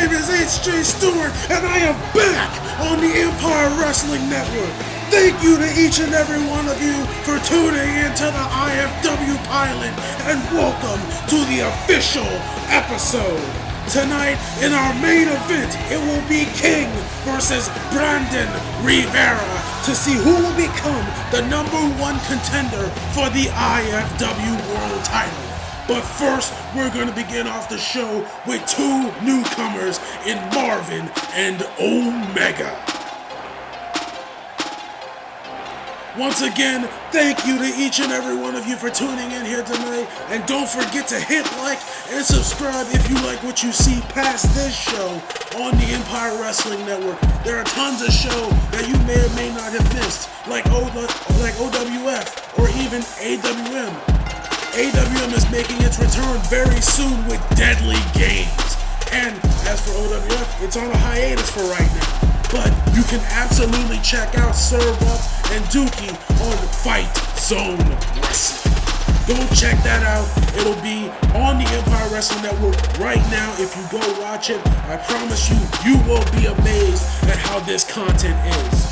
name is H.J. Stewart, and I am back on the Empire Wrestling Network. Thank you to each and every one of you for tuning into the IFW pilot, and welcome to the official episode. Tonight, in our main event, it will be King versus Brandon Rivera to see who will become the #1 contender for the IFW World title. But first, we're going to begin off the show with two newcomers in Marvin and Omega. Once again, thank you to each and every one of you for tuning in here tonight. And don't forget to hit like and subscribe if you like what you see past this show on the Empire Wrestling Network. There are tons of shows that you may or may not have missed, like OWF or even AWM. AWM is making its return very soon with Deadly Games. And as for OWF, it's on a hiatus for right now. But you can absolutely check out Serve Up and Dookie on Fight Zone Wrestling. Go check that out. It'll be on the Empire Wrestling Network right now. If you go watch it, I promise you, you will be amazed at how this content is.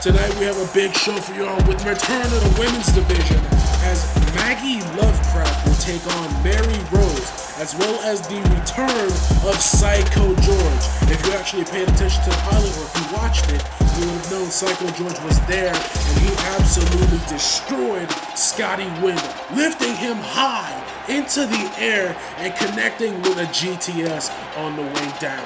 Tonight we have a big show for y'all with return of the women's division, as Maggie Lovecraft will take on Mary Rose, as well as the return of Psycho George. If you actually paid attention to the pilot, or if you watched it, you would have known Psycho George was there, and he absolutely destroyed Scotty Wind, lifting him high into the air and connecting with a GTS on the way down.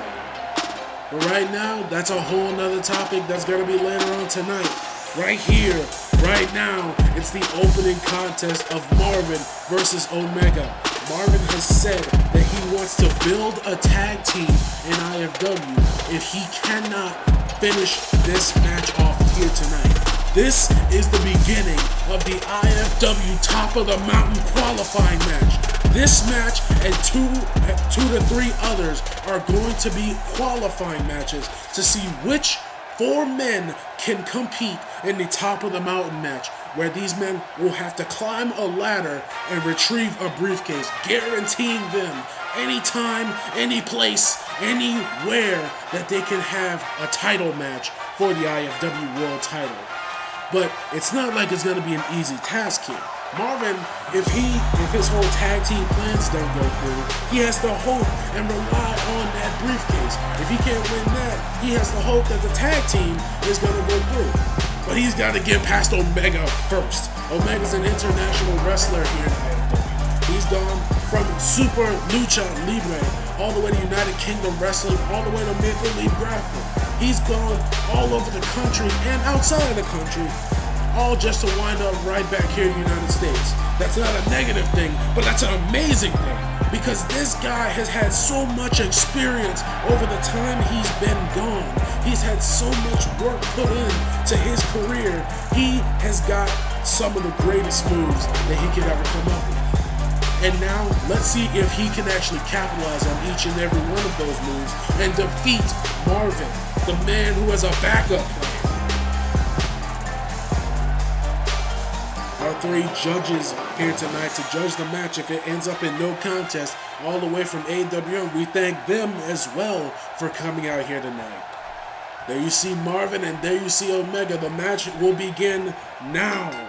But right now, that's a whole nother topic that's going to be later on tonight. Right here, right now, it's the opening contest of Marvin versus Omega. Marvin has said that he wants to build a tag team in IFW if he cannot finish this match off here tonight. This is the beginning of the IFW Top of the Mountain qualifying match. This match and two to three others are going to be qualifying matches to see which 4 men can compete in the Top of the Mountain match, where these men will have to climb a ladder and retrieve a briefcase, guaranteeing them anytime, any place, anywhere that they can have a title match for the IFW World title. But it's not like it's going to be an easy task here. Marvin, if his whole tag team plans don't go through, he has to hope and rely on that briefcase. If he can't win that, he has to hope that the tag team is going to go through. But he's got to get past Omega first. Omega's an international wrestler here in IFW. He's gone from Super Lucha Libre all the way to United Kingdom Wrestling, all the way to Maple Leaf Grappling. He's gone all over the country and outside of the country, all just to wind up right back here in the United States. That's not a negative thing, but that's an amazing thing, because this guy has had so much experience over the time he's been gone. He's had so much work put in to his career. He has got some of the greatest moves that he could ever come up with. And now, let's see if he can actually capitalize on each and every one of those moves and defeat Marvin, the man who has a backup plan. Our 3 judges here tonight to judge the match. If it ends up in no contest, all the way from AWM, we thank them as well for coming out here tonight. There you see Marvin, and there you see Omega. The match will begin now.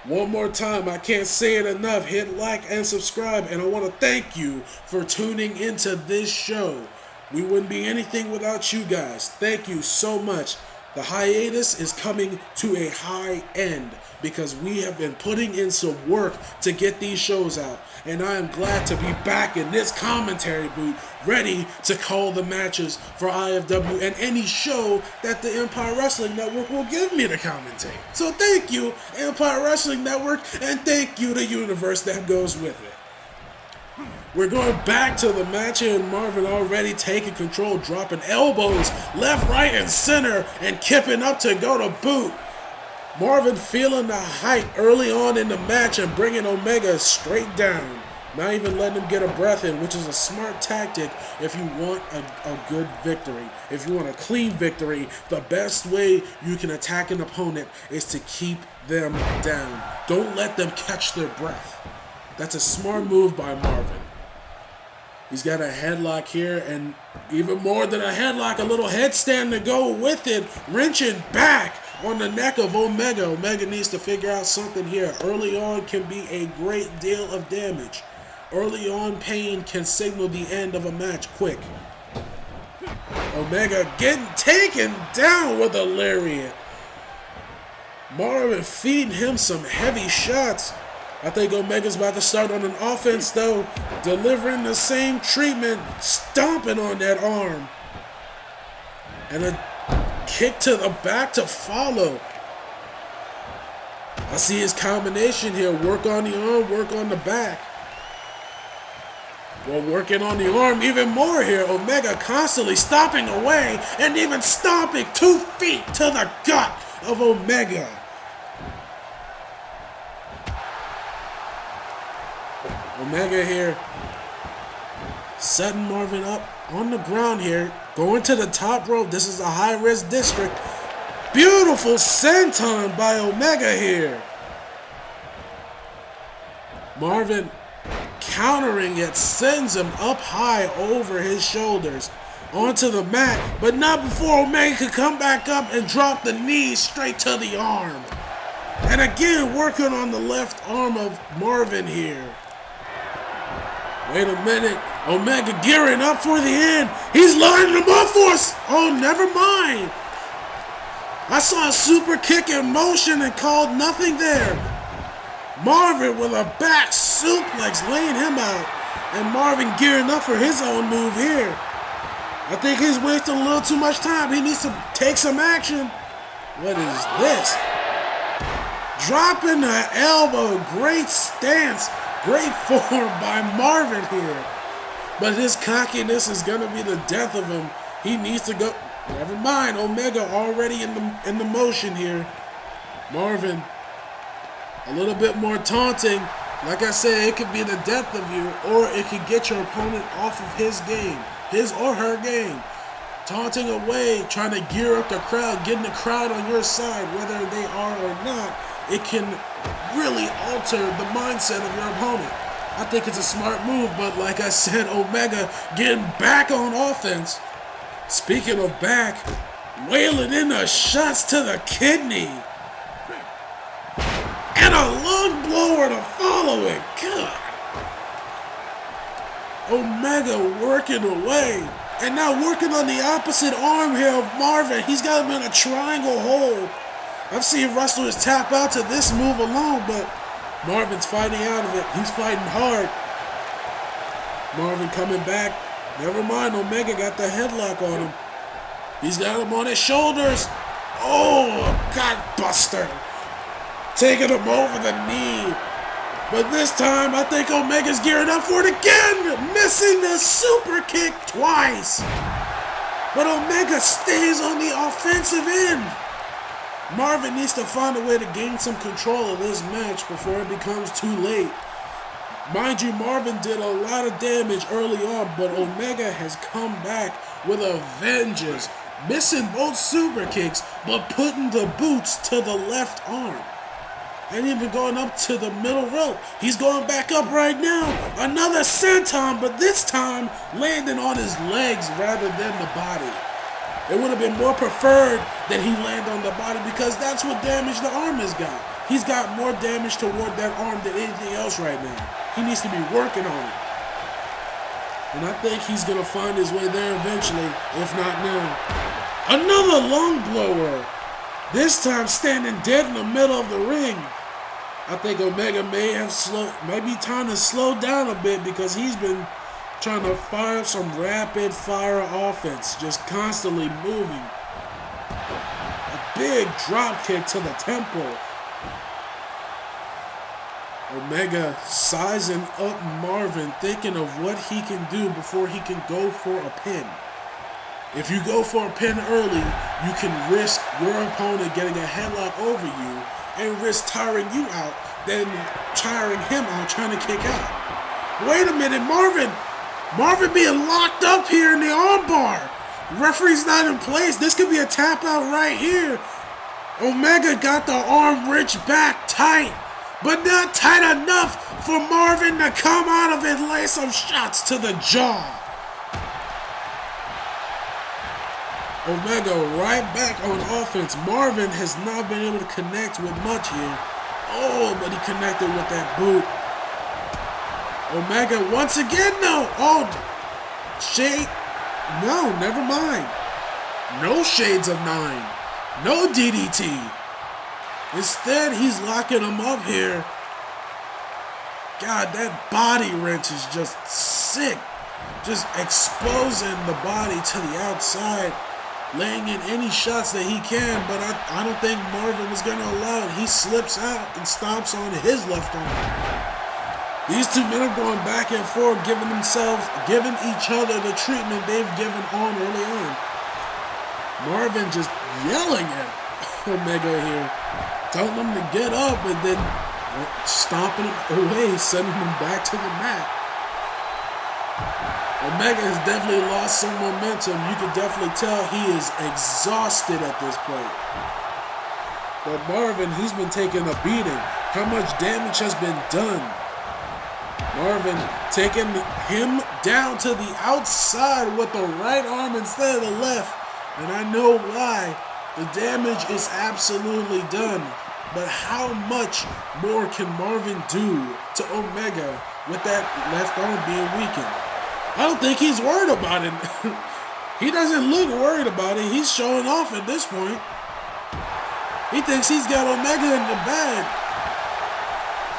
One more time, I can't say it enough. Hit like and subscribe, and I want to thank you for tuning into this show. We wouldn't be anything without you guys. Thank you so much. The hiatus is coming to a high end because we have been putting in some work to get these shows out. And I am glad to be back in this commentary booth, ready to call the matches for IFW and any show that the Empire Wrestling Network will give me to commentate. So thank you, Empire Wrestling Network, and thank you, the universe that goes with it. We're going back to the match here, and Marvin already taking control, dropping elbows left, right, and center, and kipping up to go to boot. Marvin feeling the hype early on in the match and bringing Omega straight down. Not even letting him get a breath in, which is a smart tactic if you want a good victory. If you want a clean victory, the best way you can attack an opponent is to keep them down. Don't let them catch their breath. That's a smart move by Marvin. He's got a headlock here, and even more than a headlock, a little headstand to go with it. Wrenching back on the neck of Omega. Omega needs to figure out something here. Early on can be a great deal of damage. Early on pain can signal the end of a match quick. Omega getting taken down with a lariat. Marvin feeding him some heavy shots. I think Omega's about to start on an offense though, delivering the same treatment, stomping on that arm. And a kick to the back to follow. I see his combination here, work on the arm, work on the back. Well, working on the arm even more here. Omega constantly stomping away and even stomping 2 feet to the gut of Omega. Omega here, setting Marvin up on the ground here, going to the top rope. This is a high-risk district. Beautiful senton by Omega here. Marvin countering it, sends him up high over his shoulders onto the mat, but not before Omega could come back up and drop the knee straight to the arm. And again, working on the left arm of Marvin here. Wait a minute, Omega gearing up for the end. He's lining him up for us. Oh, never mind. I saw a super kick in motion and called nothing there. Marvin with a back suplex laying him out. And Marvin gearing up for his own move here. I think he's wasting a little too much time. He needs to take some action. What is this? Dropping the elbow. Great stance. Great form by Marvin here. But his cockiness is going to be the death of him. He needs to go. Never mind. Omega already in the motion here. Marvin, a little bit more taunting. Like I said, it could be the death of you, or it could get your opponent off of his game. His or her game. Taunting away, trying to gear up the crowd, getting the crowd on your side, whether they are or not. It can really alter the mindset of your opponent. I think it's a smart move, but like I said, Omega getting back on offense. Speaking of back, wailing in the shots to the kidney. And a lung blower to follow it. God. Omega working away. And now working on the opposite arm here of Marvin. He's got him in a triangle hold. I've seen wrestlers tap out to this move alone, but Marvin's fighting out of it. He's fighting hard. Marvin coming back. Never mind, Omega got the headlock on him. He's got him on his shoulders. Oh, God buster. Taking him over the knee. But this time, I think Omega's gearing up for it again. Missing the super kick twice. But Omega stays on the offensive end. Marvin needs to find a way to gain some control of this match before it becomes too late. Mind you, Marvin did a lot of damage early on, but Omega has come back with a vengeance. Missing both super kicks, but putting the boots to the left arm. And even going up to the middle rope. He's going back up right now. Another senton, but this time landing on his legs rather than the body. It would have been more preferred that he land on the body because that's what damage the arm has got. He's got more damage toward that arm than anything else right now. He needs to be working on it. And I think he's going to find his way there eventually, if not now. Another lung blower. This time standing dead in the middle of the ring. I think Omega may be time to slow down a bit because he's been trying to fire up some rapid fire offense, just constantly moving. A big drop kick to the temple. Omega sizing up Marvin, thinking of what he can do before he can go for a pin. If you go for a pin early, you can risk your opponent getting a headlock over you and risk tiring you out, then tiring him out trying to kick out. Wait a minute, Marvin being locked up here in the armbar. Referee's not in place. This could be a tap out right here. Omega got the arm wrenched back tight, but not tight enough for Marvin to come out of it, lay some shots to the jaw. Omega right back on offense. Marvin has not been able to connect with much here. Oh, but he connected with that boot. Omega once again, no. Oh, shade. No, never mind. No shades of 9. No DDT. Instead, he's locking him up here. God, that body wrench is just sick. Just exposing the body to the outside. Laying in any shots that he can, but I don't think Marvin was going to allow it. He slips out and stomps on his left arm. These two men are going back and forth, giving each other the treatment they've given on early on. Marvin just yelling at Omega here, telling him to get up, and then stomping him away, sending him back to the mat. Omega has definitely lost some momentum. You can definitely tell he is exhausted at this point. But Marvin, he's been taking a beating. How much damage has been done? Marvin taking him down to the outside with the right arm instead of the left. And I know why. The damage is absolutely done. But how much more can Marvin do to Omega with that left arm being weakened? I don't think he's worried about it. He doesn't look worried about it. He's showing off at this point. He thinks he's got Omega in the bag.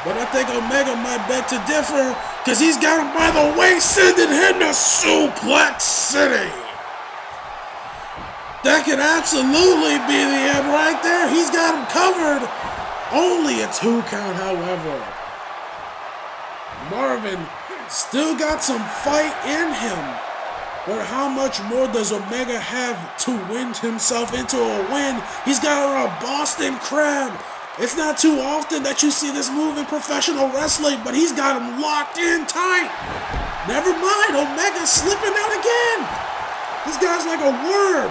But I think Omega might beg to differ because he's got him by the waist, sending him to Suplex City. That could absolutely be the end right there. He's got him covered. Only a 2 count, however. Marvin still got some fight in him. But how much more does Omega have to win himself into a win? He's got a Boston Crab. It's not too often that you see this move in professional wrestling, but he's got him locked in tight. Never mind, Omega's slipping out again. This guy's like a worm.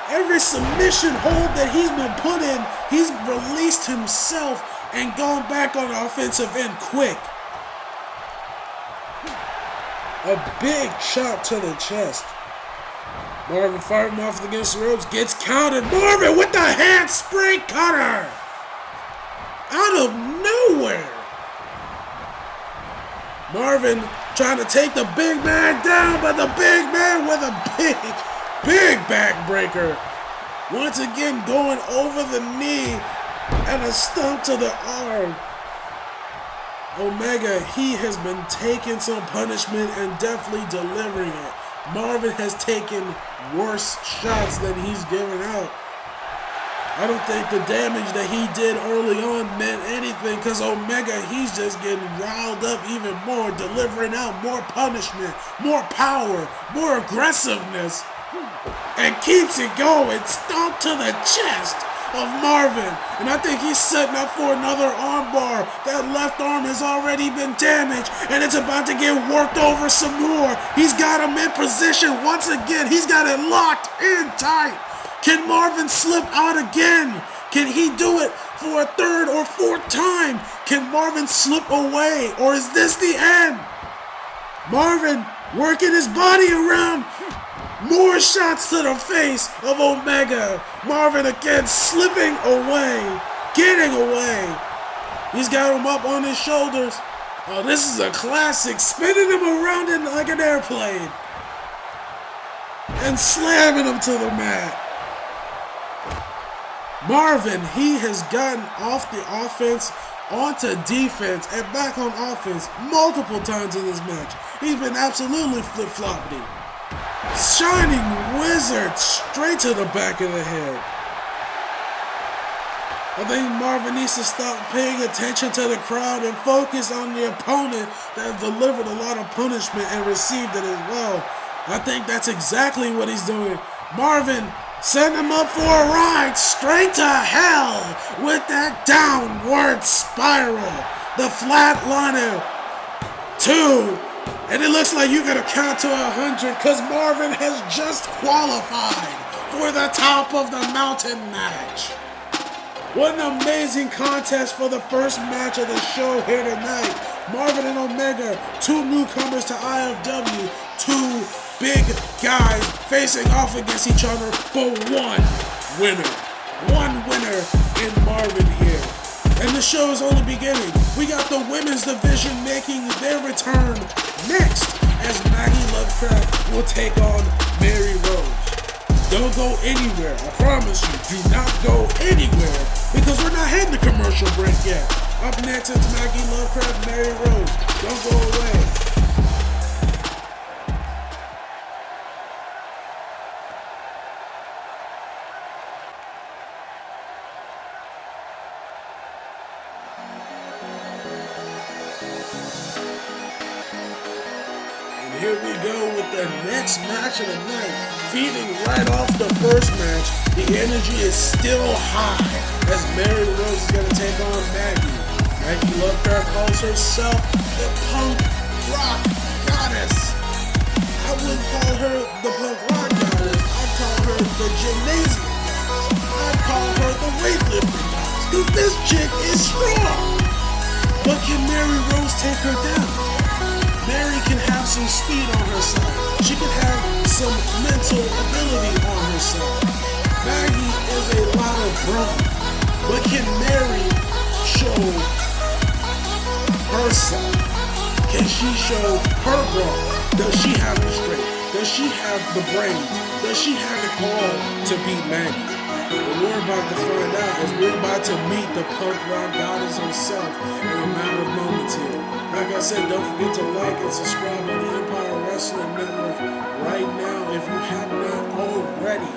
Every submission hold that he's been put in, he's released himself and gone back on the offensive end quick. A big shot to the chest. Marvin firing off against the ropes, gets countered. Marvin with the handspring cutter! Out of nowhere! Marvin trying to take the big man down, but the big man with a big backbreaker. Once again going over the knee and a stomp to the arm. Omega, he has been taking some punishment and definitely delivering it. Marvin has taken worse shots than he's given out. I don't think the damage that he did early on meant anything because Omega, he's just getting riled up even more, delivering out more punishment, more power, more aggressiveness, and keeps it going. Stomp to the chest of Marvin, and I think he's setting up for another armbar. That left arm has already been damaged, and it's about to get worked over some more. He's got him in position once again. He's got it locked in tight. Can Marvin slip out again? Can he do it for a third or fourth time? Can Marvin slip away, or is this the end? Marvin working his body around. More shots to the face of Omega. Marvin again slipping away, getting away. He's got him up on his shoulders. Oh, this is a classic. Spinning him around in like an airplane. And slamming him to the mat. Marvin, he has gotten off the offense onto defense and back on offense multiple times in this match. He's been absolutely flip-flopping. Shining Wizard straight to the back of the head. I think Marvin needs to stop paying attention to the crowd and focus on the opponent that has delivered a lot of punishment and received it as well. I think that's exactly what he's doing. Marvin, send him up for a ride straight to hell with that downward spiral. The flatliner. 2. And it looks like you're going to count to 100 because Marvin has just qualified for the top of the mountain match. What an amazing contest for the first match of the show here tonight. Marvin and Omega, two newcomers to IFW, two big guys facing off against each other, but one winner. One winner in Marvin here. And the show is only beginning. We got the women's division making their return next as Maggie Lovecraft will take on Mary Rose. Don't go anywhere. I promise you, do not go anywhere because we're not heading to commercial break yet. Up next is Maggie Lovecraft, Mary Rose. Don't go away. Here we go with the next match of the night. Feeding right off the first match, the energy is still high as Mary Rose is going to take on Maggie. Maggie Lovecraft calls herself the punk rock goddess. I wouldn't call her the punk rock goddess. I'd call her the gymnasium goddess. I'd call her the weightlifting goddess. Because this chick is strong. But can Mary Rose take her down? Mary can have some speed on her side. She can have some mental ability on her side. Maggie is a lot of brawn. But can Mary show herself? Can she show her brawn? Does she have the strength? Does she have the brains? Does she have it all to beat Maggie? What we're about to find out is we're about to meet the punk rock goddess herself in a matter of moments here. Like I said, don't forget to like and subscribe on the Empire Wrestling Network right now if you have not already.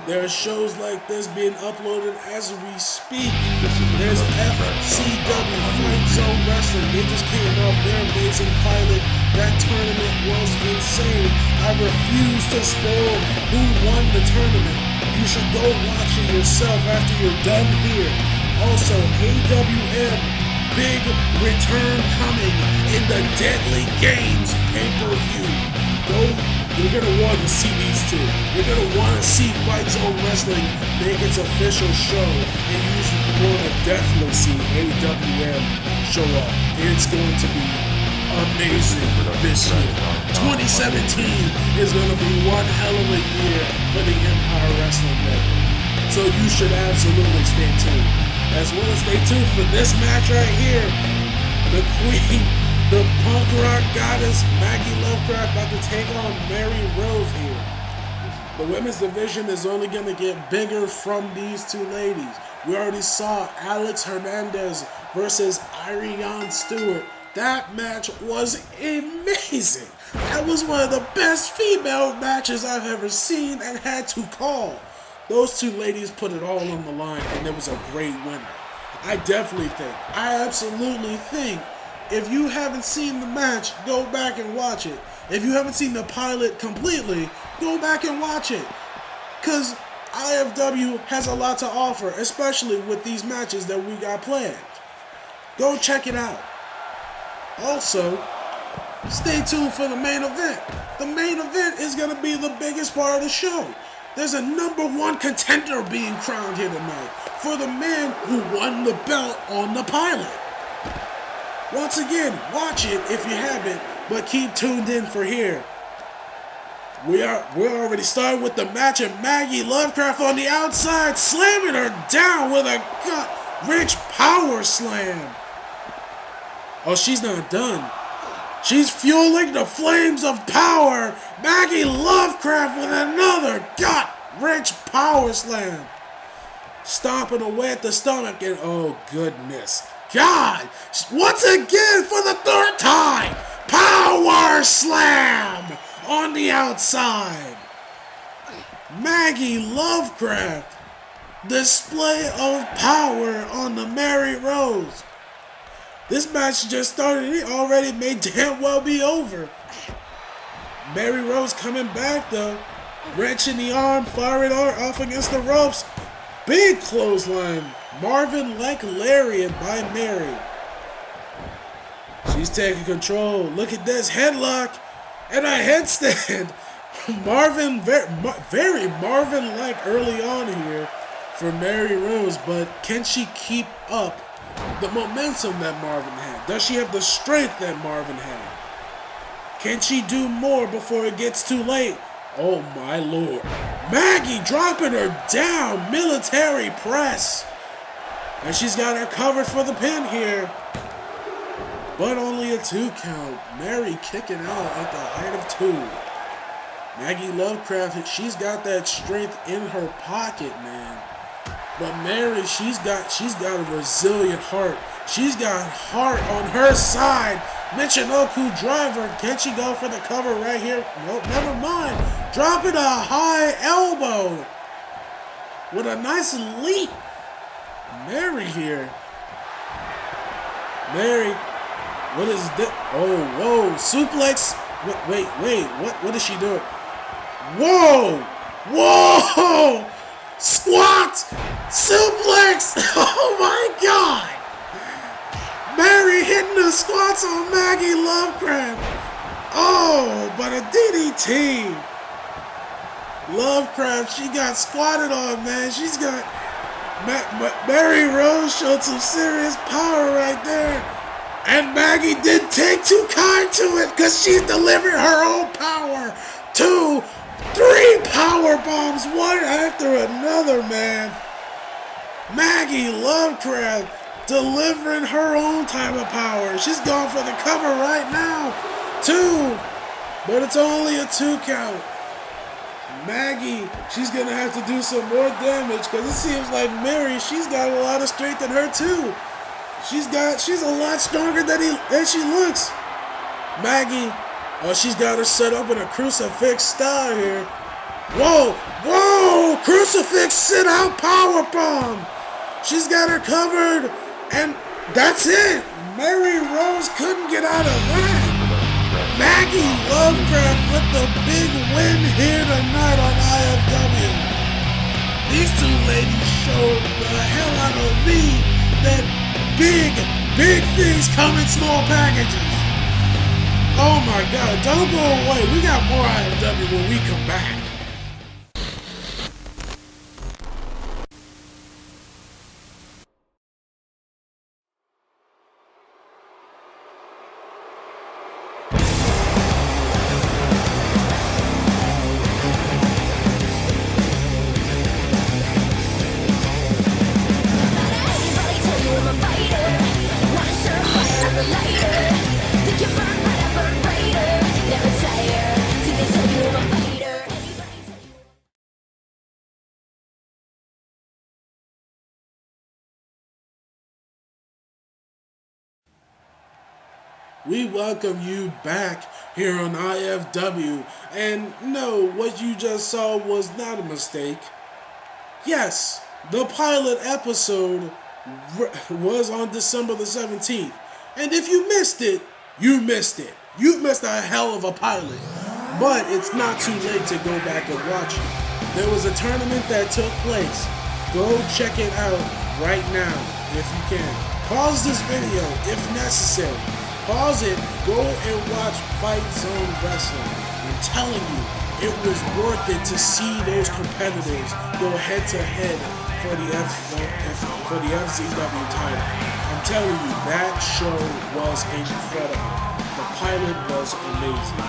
There are shows like this being uploaded as we speak. There's FCW, Fight Zone Wrestling. They just came off their amazing pilot. That tournament was insane. I refuse to spoil who won the tournament. You should go watch it yourself after you're done here. Also, AWM, big return coming in the Deadly Games pay-per-view. You're going to want to see these two. You're going to want to see Fight Zone Wrestling make its official show. And you're going to definitely see AWM show up. It's going to be amazing this year. 2017 is going to be one hell of a year for the Empire Wrestling Network. So you should absolutely stay tuned. As well as stay tuned for this match right here. The Queen, the punk rock goddess, Maggie Lovecraft, about to take on Mary Rose here. The women's division is only going to get bigger from these two ladies. We already saw Alex Hernandez versus Ariane Stewart. That match was amazing. That was one of the best female matches I've ever seen and had to call. Those two ladies put it all on the line, and it was a great winner. I absolutely think, if you haven't seen the match, go back and watch it. If you haven't seen the pilot completely, go back and watch it. Because IFW has a lot to offer, especially with these matches that we got planned. Go check it out. Also, stay tuned for the main event. The main event is going to be the biggest part of the show. There's a #1 contender being crowned here tonight for the man who won the belt on the pilot. Once again, watch it if you haven't, but keep tuned in for here. We're already starting with the match, and Maggie Lovecraft on the outside, slamming her down with a gut-wrench power slam. Oh, she's not done. She's fueling the flames of power. Maggie Lovecraft with another gut-wrench power slam. Stomping away at the stomach, and oh goodness. God, once again for the third time, power slam on the outside. Maggie Lovecraft, display of power on the Mary Rose. This match just started, it already may damn well be over. Mary Rose coming back though, wrenching the arm, firing her off against the ropes. Big clothesline, Marvin like lariat by Mary. She's taking control. Look at this headlock and a headstand. Marvin, very Marvin like early on here for Mary Rose, but can she keep up the momentum that Marvin had? Does she have the strength that Marvin had? Can she do more before it gets too late? Oh my lord. Maggie dropping her down. Military press. And she's got her covered for the pin here. But only a 2 count. Mary kicking out at the height of 2. Maggie Lovecraft, she's got that strength in her pocket, man. But Mary, she's got a resilient heart. She's got heart on her side. Michinoku driver. Can she go for the cover right here? Nope, never mind. Dropping a high elbow with a nice leap. Mary here. Mary, what is this? Oh, whoa, suplex. Wait, what is she doing? Whoa, whoa, squat, suplex. Oh my God. Mary hitting the squats on Maggie Lovecraft. Oh, but a DDT. Lovecraft, she got squatted on, man. She's got... Mary Rose showed some serious power right there. And Maggie didn't take too kind to it because she's delivering her own power. 2, 3 power bombs, one after another, man. Maggie Lovecraft delivering her own type of power. She's going for the cover right now. 2, but it's only a 2 count. Maggie, she's going to have to do some more damage because it seems like Mary, she's got a lot of strength in her too. She's a lot stronger than she looks. Maggie, she's got her set up in a crucifix style here. Whoa, whoa, crucifix sit out power bomb. She's got her covered, and that's it. Mary Rose couldn't get out of that. Maggie Lovecraft with the big win here tonight on IFW. These 2 ladies showed the hell out of me that big things come in small packages. Oh my God, don't go away. We got more IFW when we come back. We welcome you back here on IFW, and no, what you just saw was not a mistake. Yes, the pilot episode was on December the 17th, and if you missed it, you missed it. You missed a hell of a pilot, but it's not too late to go back and watch it. There was a tournament that took place. Go check it out right now if you can. Pause this video if necessary. Pause it, go and watch Fight Zone Wrestling. I'm telling you, it was worth it to see those competitors go head to head for the FZW title. I'm telling you, that show was incredible. The pilot was amazing.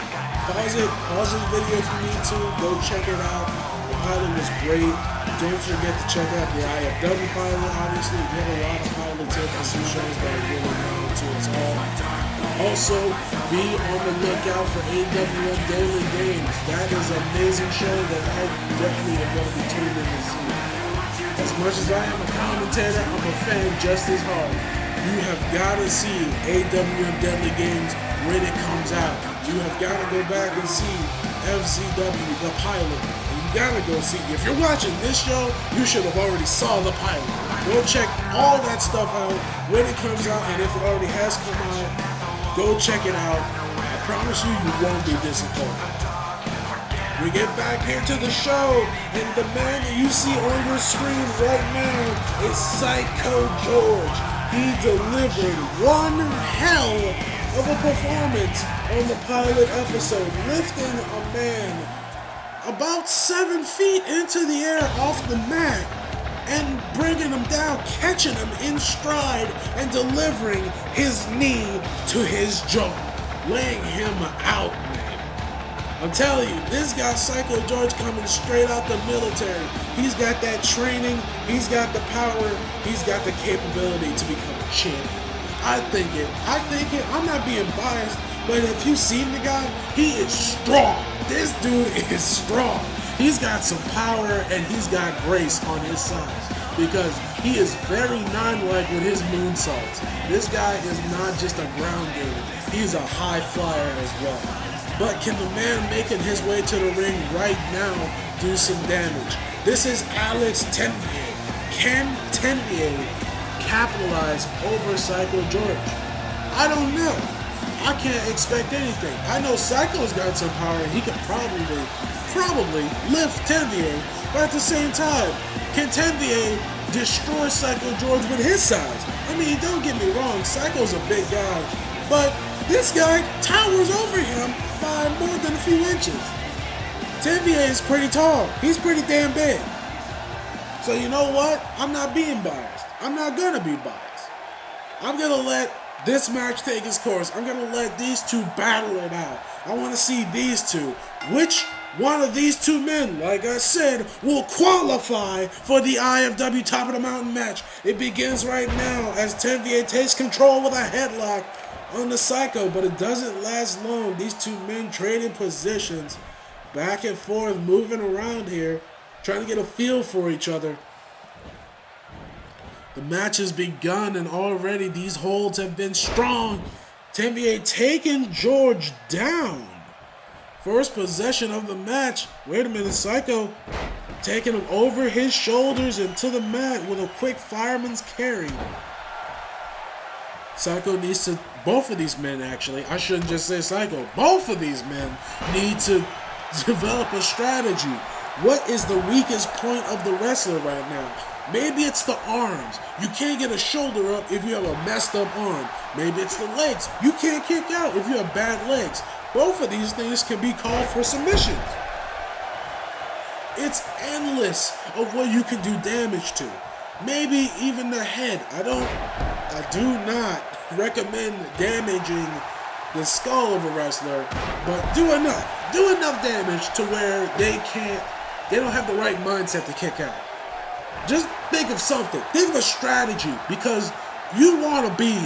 Pause this video if you need to, go check it out. The pilot was great. Don't forget to check out the IFW pilot, obviously. We have a lot of pilots here for some shows that really matter to us all. Also, be on the lookout for AWM Daily Games. That is an amazing show that I definitely am going to be tuned in to see. As much as I am a commentator, I'm a fan just as hard. You have got to see AWM Deadly Games when it comes out. You have got to go back and see FZW, the pilot. And you got to go see. If you're watching this show, you should have already saw the pilot. Go check all that stuff out when it comes out, and if it already has come out, go check it out. I promise you, you won't be disappointed. We get back here to the show, and the man that you see on your screen right now is Psycho George. He delivered one hell of a performance on the pilot episode, lifting a man about 7 feet into the air off the mat and bringing him down, catching him in stride and delivering his knee to his jaw, laying him out, man. I'm telling you, this guy Psycho George coming straight out the military. He's got that training, he's got the power, he's got the capability to become a champion. I think it. I'm not being biased, but if you've seen the guy, he is strong. This dude is strong. He's got some power and he's got grace on his side because he is very nine-like with his moonsaults. This guy is not just a ground game. He's a high flyer as well. But can the man making his way to the ring right now do some damage? This is Alex Tenvier. Can Tenvier capitalize over Psycho George? I don't know. I can't expect anything. I know Psycho's got some power and he could probably lift Tenvier, but at the same time, can Tenvier destroy Psycho George with his size? I mean, don't get me wrong, Psycho's a big guy, but this guy towers over him by more than a few inches. Tenvier is pretty tall. He's pretty damn big. So you know what? I'm not being biased. I'm not gonna be biased. I'm gonna let this match take its course. I'm gonna let these two battle it out. I want to see these two. Which one of these two men, like I said, will qualify for the IFW Top of the Mountain match? It begins right now as Tenvier takes control with a headlock on the Psycho, but it doesn't last long. These two men trading positions, back and forth, moving around here, trying to get a feel for each other. The match has begun, and already these holds have been strong. Tenvier taking George down. First possession of the match. Wait a minute, Psycho taking him over his shoulders into the mat with a quick fireman's carry. Psycho needs to, both of these men actually, I shouldn't just say Psycho, both of these men need to develop a strategy. What is the weakest point of the wrestler right now? Maybe it's the arms. You can't get a shoulder up if you have a messed up arm. Maybe it's the legs. You can't kick out if you have bad legs. Both of these things can be called for submissions. It's endless of what you can do damage to. Maybe even the head. I do not recommend damaging the skull of a wrestler, but do enough damage to where they don't have the right mindset to kick out. Just think of something. Think of a strategy, because you want to be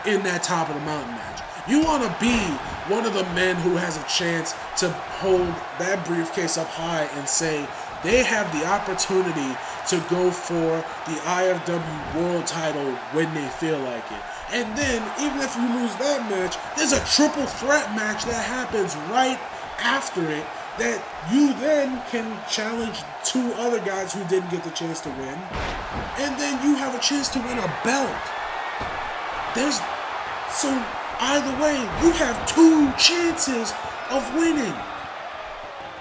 in that Top of the Mountain match. You want to be one of the men who has a chance to hold that briefcase up high and say they have the opportunity to go for the IFW World title when they feel like it. And then, even if you lose that match, there's a triple threat match that happens right after it that you then can challenge two other guys who didn't get the chance to win. And then you have a chance to win a belt. So either way, you have two chances of winning.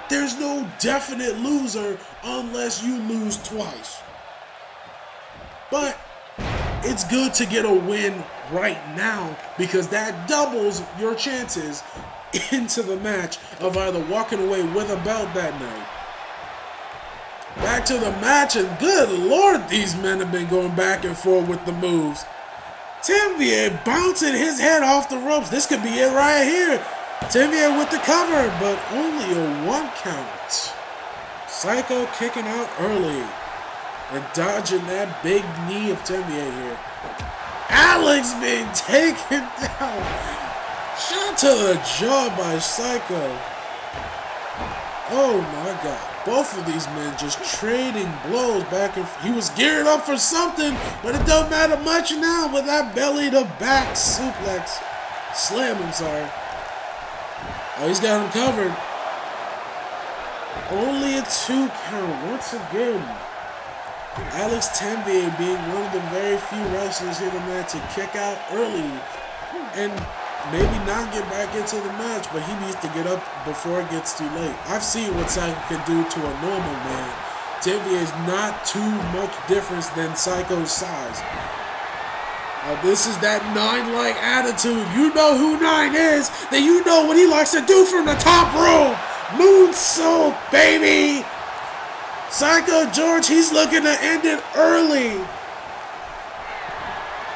There's no definite loser unless you lose twice. But it's good to get a win right now, because that doubles your chances into the match of either walking away with a belt that night. Back to the match, and good lord, these men have been going back and forth with the moves. Tenvier bouncing his head off the ropes. This could be it right here. Tenvier with the cover, but only a 1 count. Psycho kicking out early and dodging that big knee of Tenvier here. Alex being taken down. Shot to the jaw by Psycho. Oh my god. Both of these men just trading blows back and forth. He was geared up for something, but it don't matter much now with that belly to back suplex. Slam, I'm sorry. Oh, he's got him covered. Only a 2 count once again. Alex Tenvier being one of the very few wrestlers here tonight to kick out early and maybe not get back into the match, but he needs to get up before it gets too late. I've seen what Psycho can do to a normal man. Tenvier is not too much difference than Psycho's size. This is that 9-like attitude. You know who 9 is, then you know what he likes to do from the top rope. Moonsault, baby! Psycho George, he's looking to end it early.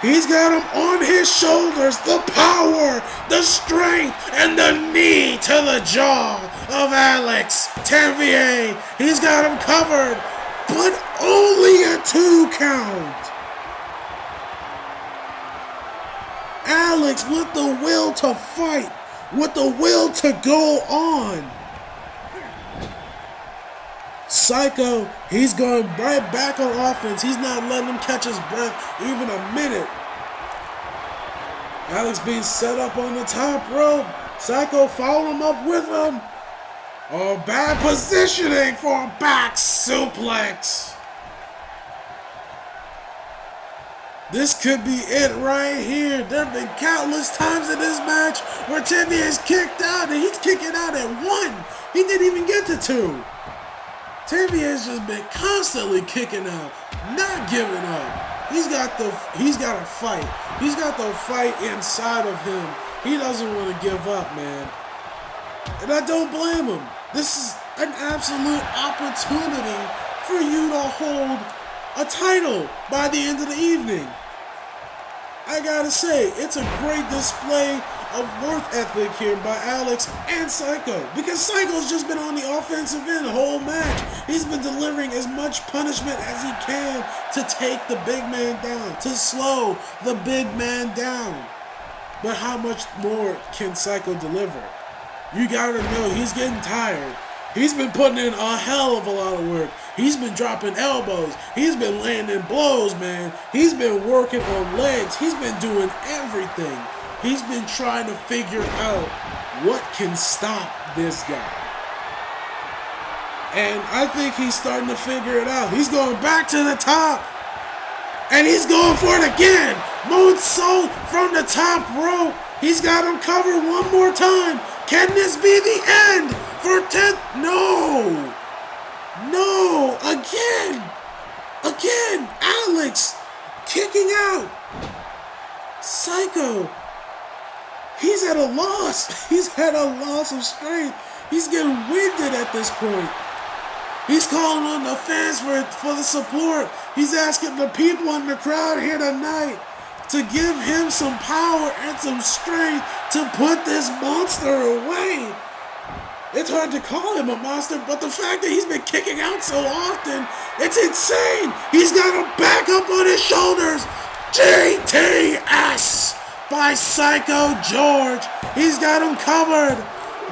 He's got him on his shoulders. The power, the strength, and the knee to the jaw of Alex Tanvier. He's got him covered, but only a 2 count. Alex with the will to fight, with the will to go on. Psycho, he's going right back on offense. He's not letting him catch his breath even a minute. Alex being set up on the top rope. Psycho following him up with him. Oh, bad positioning for a back suplex. This could be it right here. There have been countless times in this match where Timmy has kicked out, and he's kicking out at 1. He didn't even get to 2. Timmy has just been constantly kicking out, not giving up. He's got a fight. He's got the fight inside of him. He doesn't want to give up, man. And I don't blame him. This is an absolute opportunity for you to hold a title by the end of the evening. I gotta say, it's a great display of work ethic here by Alex and Psycho, because Psycho's just been on the offensive end the whole match. He's been delivering as much punishment as he can to take the big man down, to slow the big man down. But how much more can Psycho deliver? You gotta know he's getting tired. He's been putting in a hell of a lot of work. He's been dropping elbows. He's been landing blows, man. He's been working on legs. He's been doing everything. He's been trying to figure out what can stop this guy. And I think he's starting to figure it out. He's going back to the top. And he's going for it again. Moonsault from the top rope. He's got him covered one more time. Can this be the end for 10th? No. No. Again. Alex kicking out. Psycho. He's at a loss. He's at a loss of strength. He's getting winded at this point. He's calling on the fans for the support. He's asking the people in the crowd here tonight to give him some power and some strength to put this monster away. It's hard to call him a monster, but the fact that he's been kicking out so often, it's insane. He's got him back up on his shoulders. GTS by Psycho George. He's got him covered.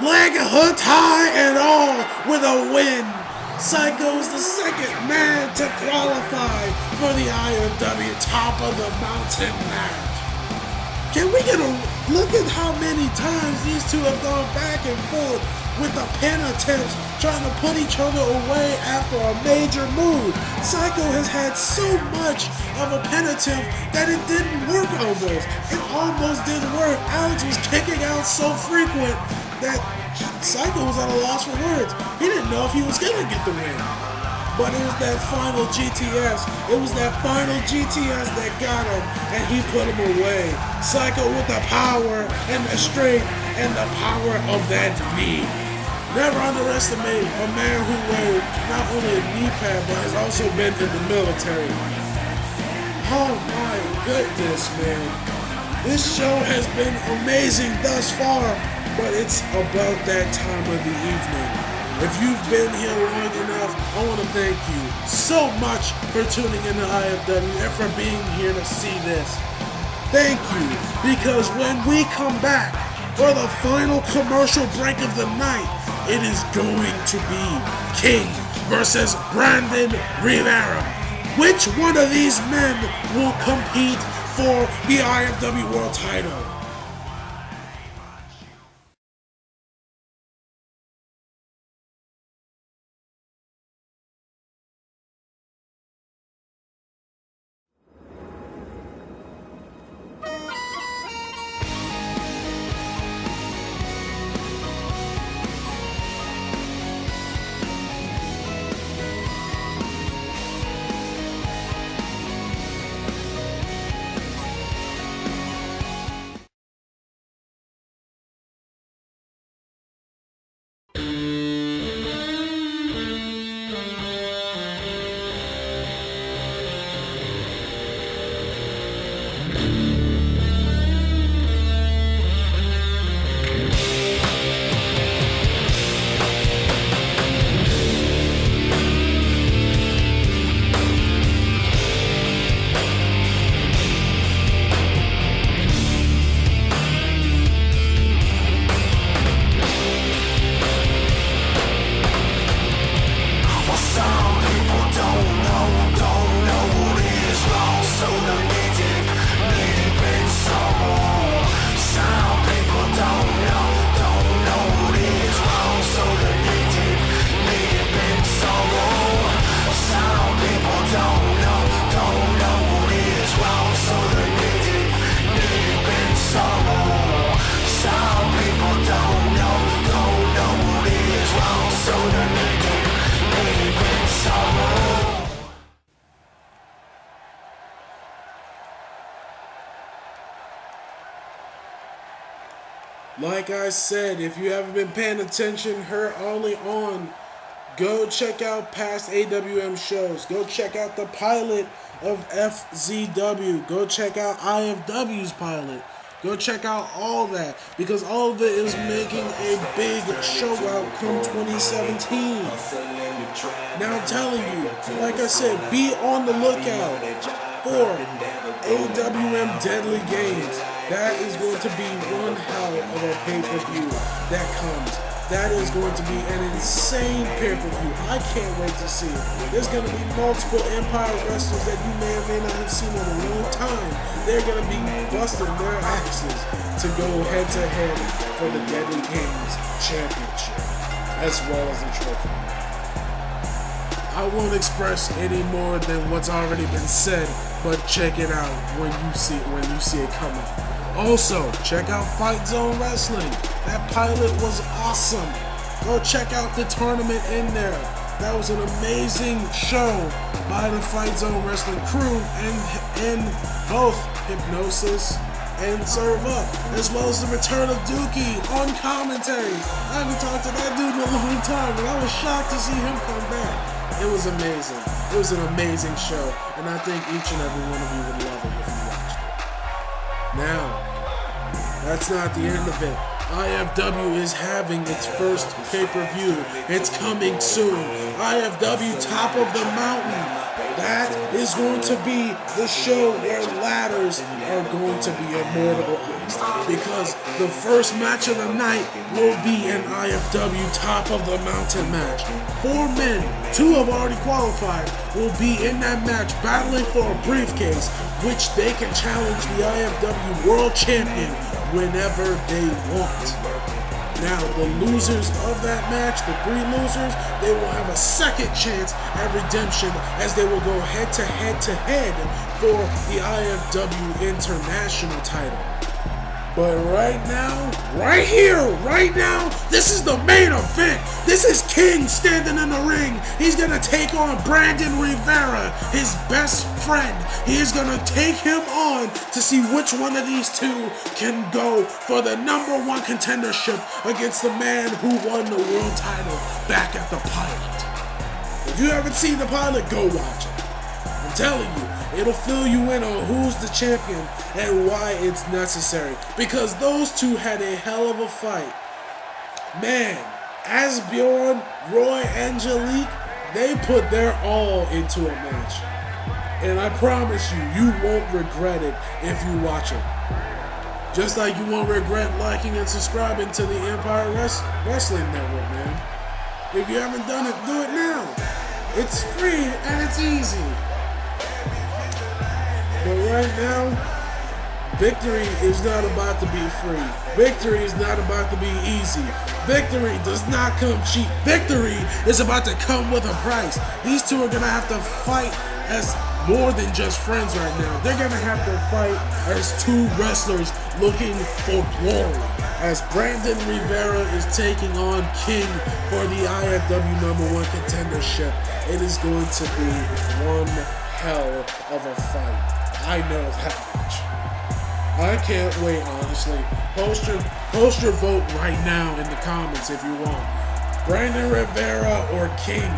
Leg hooked high and all with a win. Psycho is the second man to qualify for the IFW Top of the Mountain match. Can we get a look at how many times these two have gone back and forth with the pin attempts, trying to put each other away after a major move? Psycho has had so much of a pin attempt that it didn't work almost. It almost didn't work. Alex was kicking out so frequent that Psycho was at a loss for words. He didn't know if he was going to get the win. But it was that final GTS. It was that final GTS that got him, and he put him away. Psycho with the power and the strength and the power of that knee. Never underestimate a man who wears not only a knee pad, but has also been in the military. Oh my goodness, man. This show has been amazing thus far, but it's about that time of the evening. If you've been here long enough, I want to thank you so much for tuning in to IFW and for being here to see this. Thank you, because when we come back for the final commercial break of the night, it is going to be King versus Brandon Rivera. Which one of these men will compete for the IFW World title? Like I said, if you haven't been paying attention, her only on, go check out past AWM shows. Go check out the pilot of FZW. Go check out IFW's pilot. Go check out all that, because all of it is making a big show out come 2017. Now I'm telling you, like I said, be on the lookout for AWM Deadly Games. That is going to be one hell of a pay-per-view that comes. That is going to be an insane pay-per-view. I can't wait to see it. There's going to be multiple Empire wrestlers that you may or may not have seen in a long time. They're going to be busting their axes to go head-to-head for the Deadly Games Championship, as well as the trophy. I won't express any more than what's already been said, but check it out when you see it come out. Also, check out Fight Zone Wrestling. That pilot was awesome. Go check out the tournament in there. That was an amazing show by the Fight Zone Wrestling crew and both Hypnosis and Serve Up, as well as the return of Dookie on commentary. I haven't talked to that dude in a long time, and I was shocked to see him come back. It was amazing. It was an amazing show, and I think each and every one of you would love it if you watched it. Now, that's not the end of it. IFW is having its first pay-per-view. It's coming soon. IFW Top of the Mountain. That is going to be the show where ladders are going to be immortalized, because the first match of the night will be an IFW Top of the Mountain match. 4 men, 2 have already qualified, will be in that match battling for a briefcase, which they can challenge the IFW World Champion whenever they want. Now, the losers of that match, the 3 losers, they will have a second chance at redemption, as they will go head-to-head for the IFW International title. But right now, right here, right now, this is the main event. This is King standing in the ring. He's going to take on Brandon Rivera, his best friend. He is going to take him on to see which one of these two can go for the #1 contendership against the man who won the world title back at the pilot. If you haven't seen the pilot, go watch it. I'm telling you, it'll fill you in on who's the champion and why it's necessary. Because those two had a hell of a fight. Man, Asbjorn, Roy, Angelique, they put their all into a match. And I promise you, you won't regret it if you watch it. Just like you won't regret liking and subscribing to the Empire Wrestling Network, man. If you haven't done it, do it now. It's free and it's easy. But right now, victory is not about to be free. Victory is not about to be easy. Victory does not come cheap. Victory is about to come with a price. These two are going to have to fight as more than just friends right now. They're going to have to fight as 2 wrestlers looking for glory. As Brandon Rivera is taking on King for the IFW #1 contendership. It is going to be one hell of a fight. I know that much. I can't wait, honestly. Post your vote right now in the comments if you want. Brandon Rivera or King.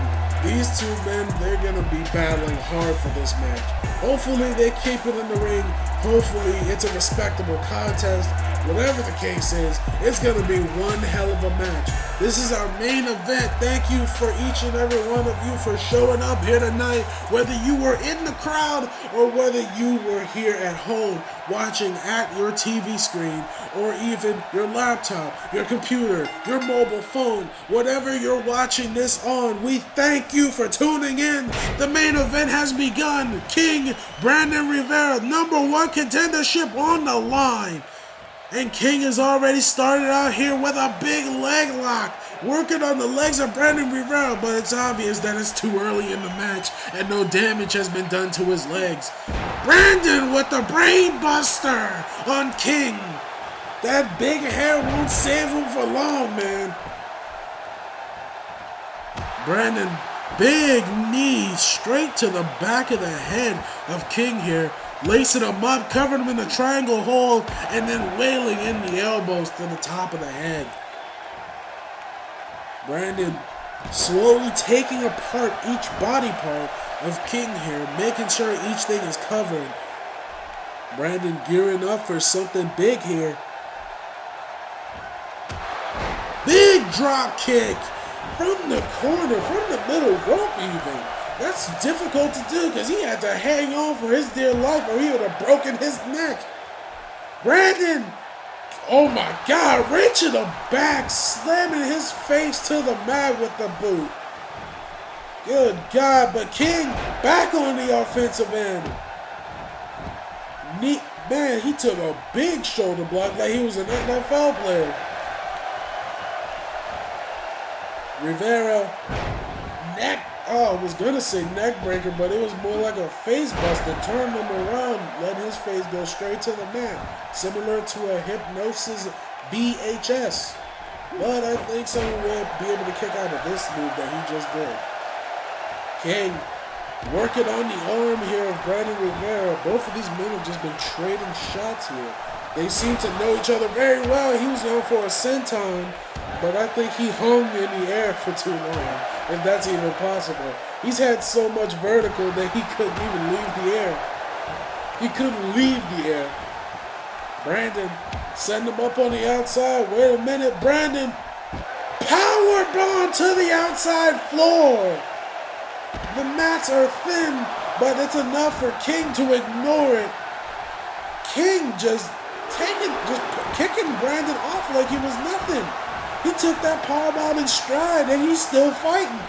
These 2 men, they're going to be battling hard for this match. Hopefully they keep it in the ring. Hopefully it's a respectable contest. Whatever the case is, it's going to be one hell of a match. This is our main event. Thank you for each and every one of you for showing up here tonight, whether you were in the crowd or whether you were here at home watching at your TV screen or even your laptop, your computer, your mobile phone, whatever you're watching this on. We thank you for tuning in. The main event has begun. King Brandon Rivera, #1 contendership on the line. And King has already started out here with a big leg lock, working on the legs of Brandon Rivera, but it's obvious that it's too early in the match and no damage has been done to his legs. Brandon with the brain buster on King. That big hair won't save him for long, man. Brandon, big knee straight to the back of the head of King here. lacing him up, covering him in the triangle hold, and then wailing in the elbows to the top of the head. Brandon slowly taking apart each body part of King here, making sure each thing is covered. Brandon gearing up for something big here. Big drop kick from the corner, from the middle rope even. That's difficult to do because he had to hang on for his dear life or he would have broken his neck. Brandon, oh my God, reaching the back, slamming his face to the mat with the boot. Good God, but King back on the offensive end. Man, he took a big shoulder block like he was an NFL player. Rivera, I was going to say neck breaker, but it was more like a face buster. Turned him around, let his face go straight to the mat. Similar to a hypnosis VHS. But I think someone will be able to kick out of this move that he just did. King working on the arm here of Brandon Rivera. Both of these men have just been trading shots here. They seem to know each other very well. He was going for a senton, but I think he hung in the air for too long, if that's even possible. He's had so much vertical that he couldn't even leave the air. He couldn't leave the air. Brandon setting him up on the outside. Wait a minute, Brandon. Power bomb to the outside floor. The mats are thin, but it's enough for King to ignore it. King just kicking Brandon off like he was nothing. He took that powerbomb in stride and he's still fighting.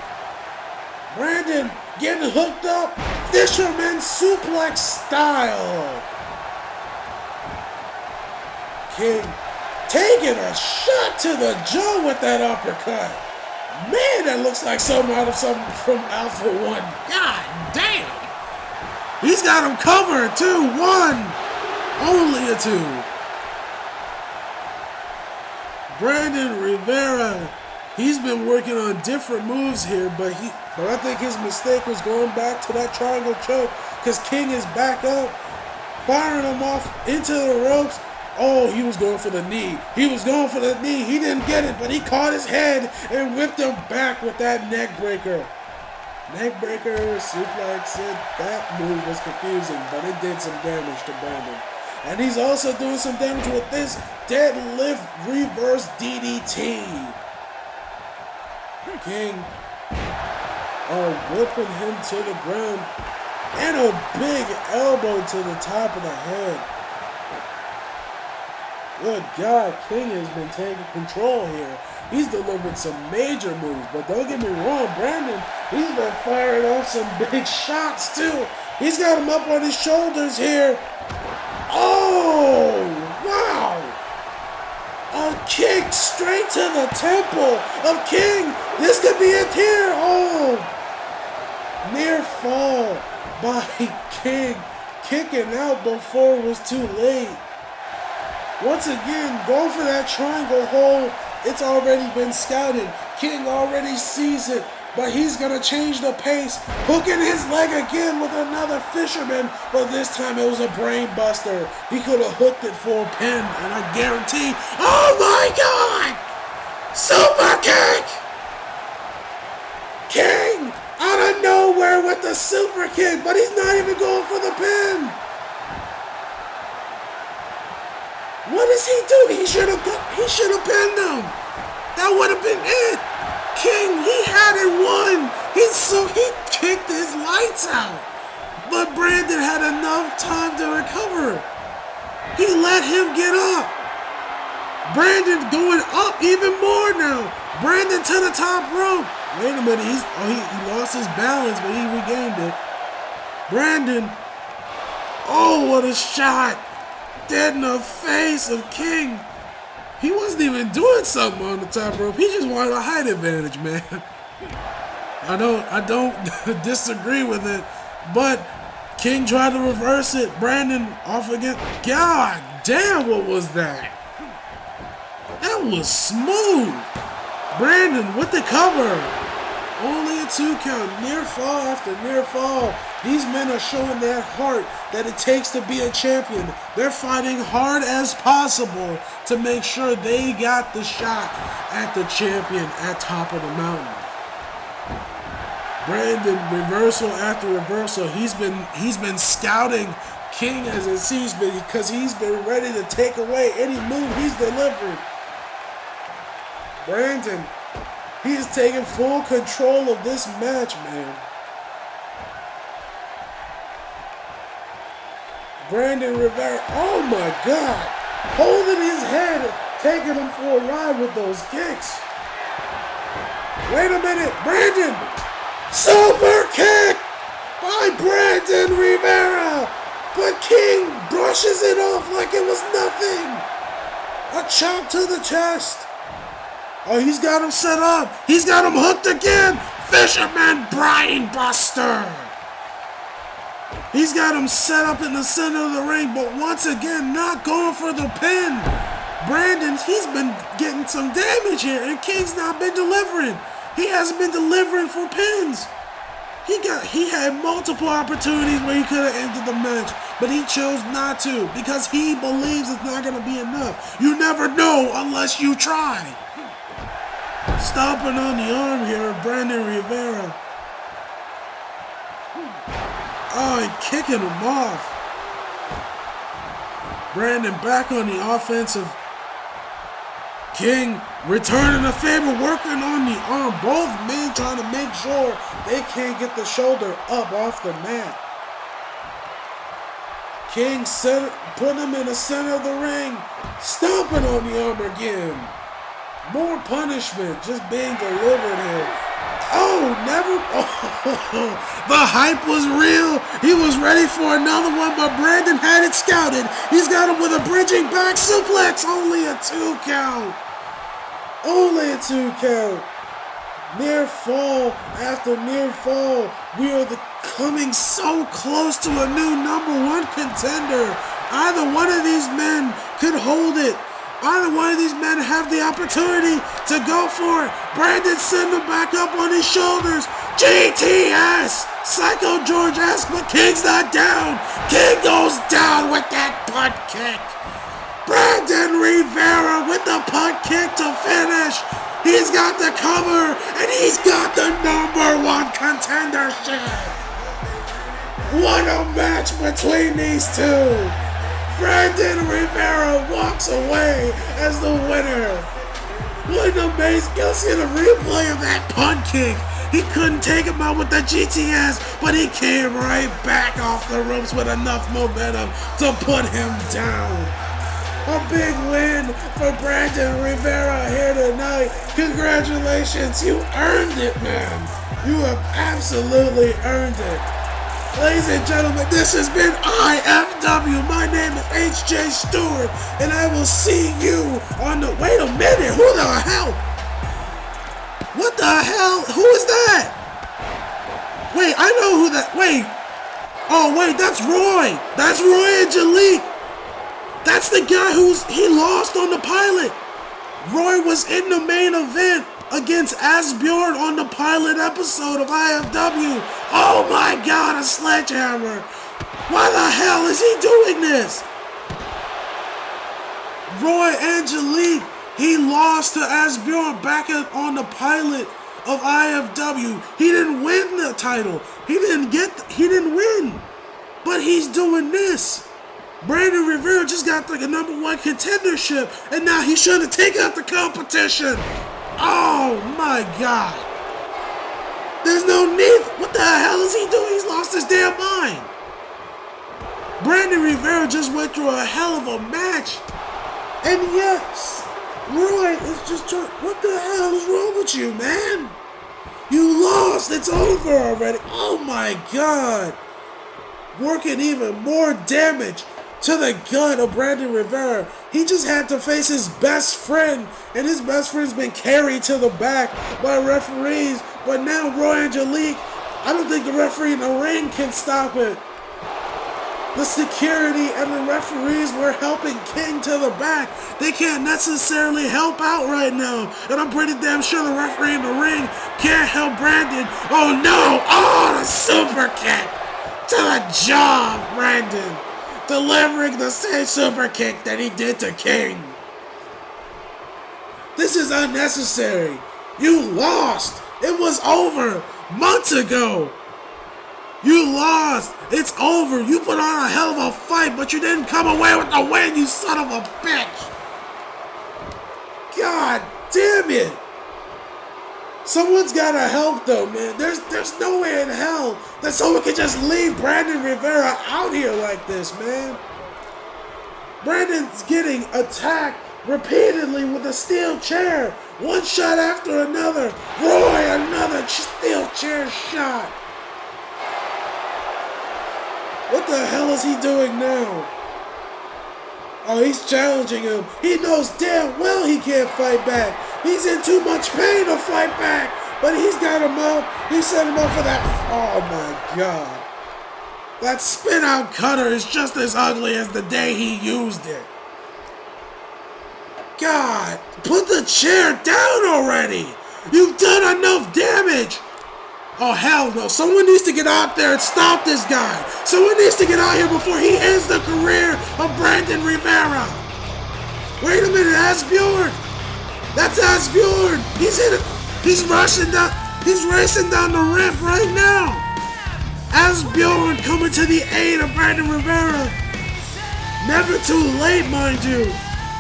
Brandon getting hooked up, fisherman suplex style. King taking a shot to the jaw with that uppercut. Man, that looks like something from Alpha 1. God damn. He's got him covered too. One. Only a two. Brandon Rivera, he's been working on different moves here, but I think his mistake was going back to that triangle choke because King is back up, firing him off into the ropes. Oh, he was going for the knee. He was going for the knee. He didn't get it, but he caught his head and whipped him back with that neck breaker. Neck breaker, suplex, that move was confusing, but it did some damage to Brandon. And he's also doing some damage with this deadlift reverse DDT. King whipping him to the ground and a big elbow to the top of the head. Good God, King has been taking control here. He's delivered some major moves, but don't get me wrong, Brandon, he's been firing off some big shots too. He's got him up on his shoulders here. Oh, wow. A kick straight to the temple of King. This could be it here. Oh, near fall by King, kicking out before it was too late. Once again, go for that triangle hold. It's already been scouted. King already sees it, but he's going to change the pace. Hooking his leg again with another fisherman, but this time it was a brain buster. He could have hooked it for a pin, and I guarantee, oh my God! Super kick! King out of nowhere with the super kick, but he's not even going for the pin. What does he do? He should have pinned him. That would have been it. King, he had it won. He kicked his lights out. But Brandon had enough time to recover. He let him get up. Brandon going up even more now. Brandon to the top rope. Wait a minute. He lost his balance, but he regained it. Brandon. Oh, what a shot. Dead in the face of King. He wasn't even doing something on the top rope. He just wanted a height advantage, man. I don't disagree with it, but King tried to reverse it. Brandon off again. God damn, what was that? That was smooth. Brandon with the cover. Only a 2 count. Near fall after near fall. These men are showing that heart that it takes to be a champion. They're fighting hard as possible to make sure they got the shot at the champion at top of the mountain. Brandon, reversal after reversal, he's been scouting King as it seems, because he's been ready to take away any move he's delivered. Brandon, he's taking full control of this match, man. Brandon Rivera, oh my God, holding his head, taking him for a ride with those kicks. Wait a minute, Brandon, super kick by Brandon Rivera, but King brushes it off like it was nothing. A chop to the chest. Oh, he's got him set up. He's got him hooked again. Fisherman Brain Buster. He's got him set up in the center of the ring, but once again, not going for the pin. Brandon, he's been getting some damage here, and King's not been delivering. He hasn't been delivering for pins. He had multiple opportunities where he could have ended the match, but he chose not to because he believes it's not going to be enough. You never know unless you try. Stomping on the arm here of Brandon Rivera. Oh, and kicking him off. Brandon back on the offensive. King returning the favor, working on the arm. Both men trying to make sure they can't get the shoulder up off the mat. King put him in the center of the ring, stomping on the arm again. More punishment just being delivered here. Oh, never. Oh, the hype was real. He was ready for another one, but Brandon had it scouted. He's got him with a bridging back suplex. Only a 2 count. Only a 2 count. Near fall after near fall. We are coming so close to a new #1 contender. Either one of these men could hold it. Either one of these men have the opportunity to go for it. Brandon sent him back up on his shoulders. GTS! Psycho George-esque, but King's not down. King goes down with that punt kick. Brandon Rivera with the punt kick to finish. He's got the cover, and he's got the #1 contendership. What a match between these two. Brandon Rivera walks away as the winner. What an amazing, go see the replay of that punt kick. He couldn't take him out with the GTS, but he came right back off the ropes with enough momentum to put him down. A big win for Brandon Rivera here tonight. Congratulations, you earned it, man. You have absolutely earned it. Ladies and gentlemen, this has been IFW. My name is H.J. Stewart, and I will see you on the... Wait a minute, who the hell? What the hell? Who is that? Wait, I know who that... Wait. Oh, wait, that's Roy. That's Roy Angelique. That's the guy he lost on the pilot. Roy was in the main event against Asbjorn on the pilot episode of IFW. Oh my God, a sledgehammer. Why the hell is he doing this? Roy Angelique, he lost to Asbjorn back on the pilot of IFW. He didn't win the title. He didn't win. But he's doing this. Brandon Rivera just got like a #1 contendership, and now he's trying to take out the competition. Oh my God. There's no need. What the hell is he doing? He's lost his damn mind. Brandon Rivera just went through a hell of a match. And yes, Roy is just trying. What the hell is wrong with you, man? You lost. It's over already. Oh my God. Working even more damage to the gut of Brandon Rivera. He just had to face his best friend, and his best friend's been carried to the back by referees. But now Roy Angelique, I don't think the referee in the ring can stop it. The security and the referees were helping King to the back. They can't necessarily help out right now. And I'm pretty damn sure the referee in the ring can't help Brandon. Oh no! Oh, the super kick! To the job, Brandon. Delivering the same super kick that he did to King. This is unnecessary. You lost. It was over months ago. You lost. It's over. You put on a hell of a fight, but you didn't come away with the win, you son of a bitch. God damn it. Someone's gotta help though, man. There's no way in hell that someone could just leave Brandon Rivera out here like this, man. Brandon's getting attacked repeatedly with a steel chair. One shot after another. Roy, another steel chair shot. What the hell is he doing now? Oh, he's challenging him. He knows damn well he can't fight back. He's in too much pain to fight back. But he's got him up. He set him up for that. Oh my God. That spin out cutter is just as ugly as the day he used it. God, put the chair down already. You've done enough damage. Oh, hell no. Someone needs to get out there and stop this guy. Someone needs to get out here before he ends the career of Brandon Rivera. Wait a minute, Asbjorn. That's Asbjorn. He's rushing down. He's racing down the ramp right now. Asbjorn coming to the aid of Brandon Rivera. Never too late, mind you.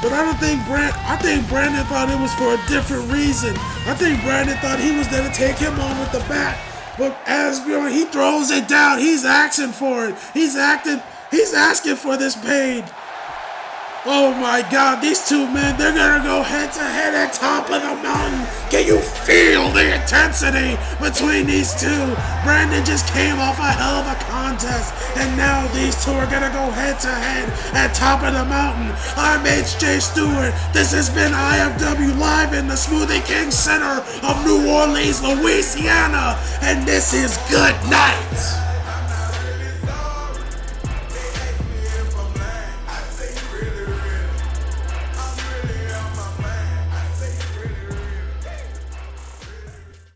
But I think Brandon thought it was for a different reason. I think Brandon thought he was going to take him on with the bat. But Asbjorn, he throws it down. He's asking for it. He's asking for this pain. Oh my God, these two men, they're going to go head to head at top of the mountain. Can you feel the intensity between these two? Brandon just came off a hell of a contest, and now these two are going to go head to head at top of the mountain. I'm H.J. Stewart. This has been IFW Live in the Smoothie King Center of New Orleans, Louisiana, and this is good night.